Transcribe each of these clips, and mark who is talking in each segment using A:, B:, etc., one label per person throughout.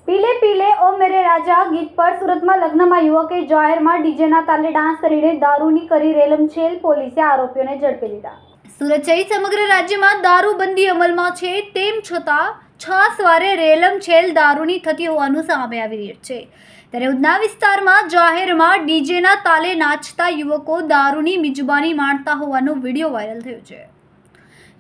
A: पीले पीले ओ मेरे राजा गीत पर सूरतમાં લગ્નમાં યુવકે જાહેરમાં ડીજેના તાલે ડાન્સ કરીને દારૂની કરી રેલમછેલ. પોલીસે આરોપીઓને ઝડપી લીધા. સુરત સહિત સમગ્ર રાજ્યમાં દારૂબંધી અમલમાં છે, તેમ છતાં છાસવારે રેલમછેલ દારૂની થતી હોવાનું સામે આવી રહ્યું છે. ત્યારે ઉધના વિસ્તારમાં જાહેરમાં ડીજેના તાલે નાચતા યુવકો દારૂની મિજબાની માણતા હોવાનો વિડીયો વાયરલ થયો છે,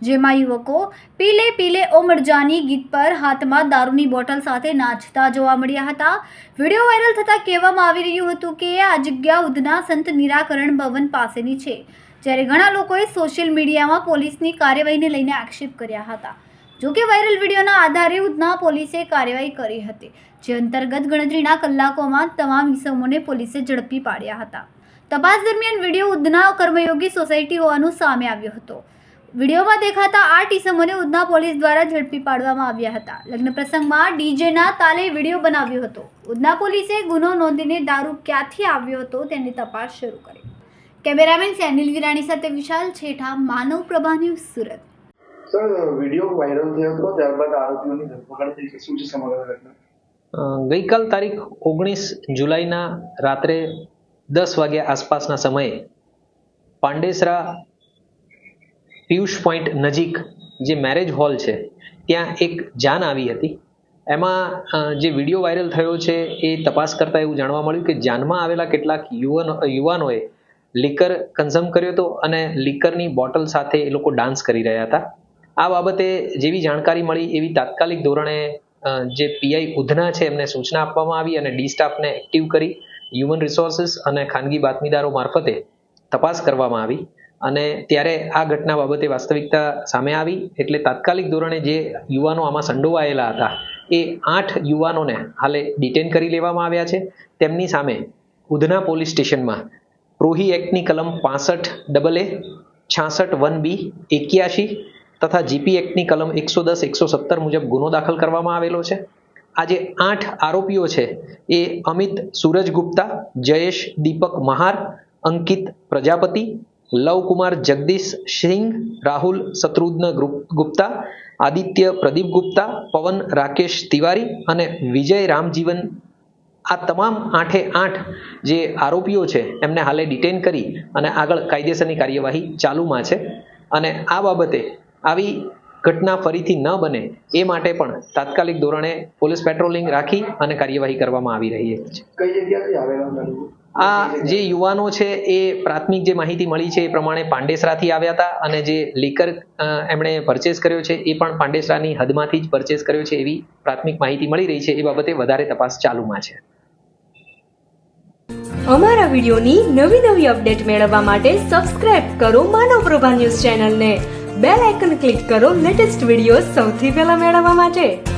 A: જેમાં યુવકો પીલે પીલે ઓ મરજાની ગીત પર હાથમાં દારૂની બોટલ સાથે નાચતા જોવા મળ્યા હતા. વિડીયો વાયરલ થતાં કહેવામાં આવી રહ્યું હતું કે આ જગ્યા ઉધના સંત નિરાકરણ ભવન પાસેની છે, જ્યારે ઘણા લોકોએ સોશિયલ મીડિયામાં પોલીસની કાર્યવાહીને લઈને આક્ષેપ કર્યા હતા. જોકે વાયરલ વિડીયોના આધારે ઉધના પોલીસે કાર્યવાહી કરી હતી, જે અંતર્ગત ગણતરીના કલાકોમાં તમામ ઇસમોને પોલીસે ઝડપી પાડ્યા હતા. તપાસ દરમિયાન વિડીયો ઉધના કર્મયોગી સોસાયટી હોવાનું સામે આવ્યો હતો. વિડીયોમાં દેખાતા 8 ઇસમોને ઉધના પોલીસ દ્વારા ઝડપી પાડવામાં આવ્યા હતા. લગ્ન પ્રસંગમાં ડીજેના તાલે વિડીયો બનાવ્યો હતો. ઉધના પોલીસે ગુનો નોંધીને દારૂ ક્યાંથી આવ્યો હતો તેની તપાસ શરૂ કરી. કેમેરામેન સેનિલ વિરાણી સાથે Vishal Chhetha, Manav Prabha news, Surat.
B: Sir, video viral થયો હતો, ત્યારબાદ આરોપીઓની ધરપકડ થઈ છે. શું છે સમગ્ર ઘટના?
C: ગઈકાલ તારીખ 19 જુલાઈના રાત્રે 10 વાગ્યા આસપાસના સમયે પાંડેસરા પિયુષ પોઈન્ટ નજીક જે મેરેજ હોલ છે ત્યાં એક જાન આવી હતી. એમાં જે વિડીયો વાયરલ થયો છે એ તપાસ કરતાં એવું જાણવા મળ્યું કે જાનમાં આવેલા કેટલાક યુવાનોએ લીકર કન્ઝ્યુમ કર્યો હતો અને લીકરની બોટલ સાથે એ લોકો ડાન્સ કરી રહ્યા હતા. આ બાબતે જેવી જાણકારી મળી એવી તાત્કાલિક ધોરણે જે પીઆઈ ઉધના છે એમને સૂચના આપવામાં આવી અને ડી સ્ટાફને એક્ટિવ કરી હ્યુમન રિસોર્સિસ અને ખાનગી બાતમીદારો મારફતે તપાસ કરવામાં આવી અને ત્યારે આ ઘટના બાબતે વાસ્તવિકતા સામે આવી. એટલે તાત્કાલિક ધોરણે જે યુવાનો આમાં સંડોવાયેલા હતા એ 8 યુવાનોને હાલે ડિટેન કરી લેવામાં આવ્યા છે. તેમની સામે ઉધના પોલીસ સ્ટેશનમાં પ્રોહી એક્ટની કલમ 65AA, 66 1B, 81 તથા જીપી એક્ટની કલમ 110, 117 મુજબ ગુનો દાખલ કરવામાં આવેલો છે. આ જે 8 આરોપીઓ છે એ અમિત સૂરજ ગુપ્તા, જયેશ દીપક મહાર, અંકિત પ્રજાપતિ, લવકુમાર જગદીશ સિંહ, રાહુલ શત્રુઘ્ન ગુપ્તા, આદિત્ય પ્રદીપ ગુપ્તા, પવન રાકેશ તિવારી અને વિજય રામજીવન, આ તમામ 8 જે આરોપીઓ છે એમને હાલે ડિટેન કરી અને આગળ કાયદેસરની કાર્યવાહી ચાલુમાં છે. અને આ બાબતે આવી ઘટના ફરીથી ન બને એ માટે પણ તાત્કાલિક ધોરણે પોલીસ પેટ્રોલિંગ રાખી અને કાર્યવાહી કરવામાં આવી રહી છે.
B: કઈ જગ્યાથી આવેલા?
C: આ જે યુવાનો છે એ પ્રાથમિક જે માહિતી મળી છે એ પ્રમાણે પાંડેસરાથી આવ્યા હતા અને જે લીકર એમણે પરચેસ કર્યો છે એ પણ પાંડેસરાની હદમાંથી જ પરચેસ કર્યો છે એવી પ્રાથમિક માહિતી મળી રહી છે. એ બાબતે વધારે તપાસ ચાલુમાં છે.
D: અમારા વિડીયોની નવી અપડેટ મેળવવા માટે સબસ્ક્રાઇબ કરો માનવ પ્રભા ન્યૂઝ ચેનલને. બેલ આઇકન ક્લિક કરો લેટેસ્ટ વિડીયો સૌથી પહેલા મેળવવા માટે.